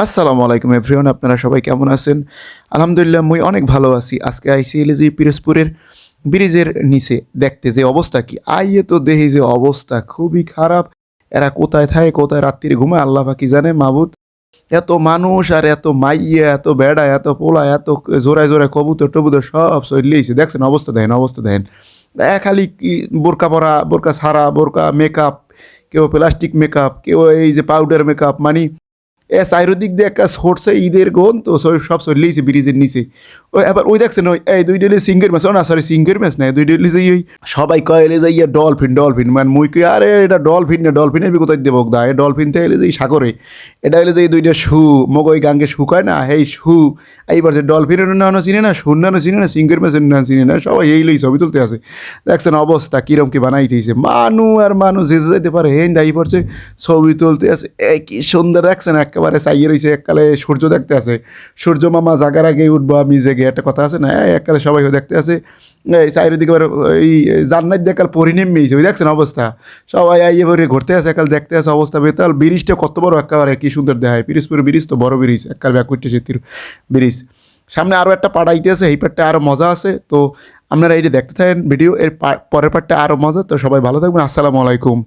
আসসালামু আলাইকুম এভরিওয়ান, আপনারা সবাই কেমন আছেন? আলহামদুলিল্লাহ মুই অনেক ভালো আছি। আজকে আইসি এলে যে পিরোজপুরের ব্রিজের নিচে দেখতে যে অবস্থা কি আইয়ে তো দেখি যে অবস্থা খুবই খারাপ। এরা কোথায় থাকে কোথায় রাত্রিরে ঘুমায় আল্লাহ পাকি জানে মাবুদ। এত মানুষ আর এত মাইয়া এত বেড়া এত পোলা এত জোড়ায় জোড়ায় কবুতর টবুতর সব চলিয়েছে দেখছেন অবস্থা দেখেন। খালি কি বোরকা পরা বোরকা ছাড়া বোরকা মেকআপ, কেউ প্লাস্টিক মেকআপ, কেউ এই যে পাউডার মেকআপ মানে চারিদিক দিয়ে একটা সরছে ঈদের গোন তো সব চলিয়েছে ব্রিজের নিচে। ওই এবার ওই দেখছেন ওই এই দুই ডেলি সিঙ্গের ম্যাচ, ও না সরি সিঙ্গের ম্যাচ না, দুই ডেলি যে ওই সবাই কয় এলে যাই ডলফিন মানে মুই কই আরে এটা ডলফিন না, ডলফিন এবি কোথায় দেবো দা এই ডলফিন থেকে এলে যে সাগরে এটা হলে যে এই দুইটা শু মগ ওই গাঙ্গে শু কয় না এই শু। এইবার যে ডলফিনের নানো চিনে না, সুন্নানো চিনে না, সিঙ্গের ম্যাচের নাম চিনে না, সবাই এই লই ছবি তুলতে আছে। দেখছেন অবস্থা কিরম কি বানাইতেছে, মানুষ যেতে যাইতে পারে হেন দায়ী পড়ছে ছবি তুলতে আছে। এই কি সুন্দর দেখছেন একেবারে চাইয়ে রয়েছে, এককালে সূর্য দেখতে আছে, সূর্য মামা জাগার আগে উঠবো আমি জেগে একটা কথা আছে না, এককালে সবাই দেখতে আছে। এই চারিদিকে এই জান্নাত দেখাল পরিণেম মিয়েছে ওই দেখছেন অবস্থা। সবাই আইয়ে ভরে ঘুরতে আছে একাল দেখতে আছে অবস্থা বেতাল। ব্রিজটা কত বড় একেবারে কি সুন্দর দেখায়, পিরিজপুর ব্রিজ তো বড় ব্রিজ একাল ব্যাকুইটে সেতুর ব্রিজ। সামনে আরও একটা পাড়াইতে আছে, এই পাটটা আরও মজা আছে। তো আপনারা এইটা দেখতে থাকেন ভিডিও, এর পরের পার্টটা আরও মজা। তো সবাই ভালো থাকবেন, আসসালামু আলাইকুম।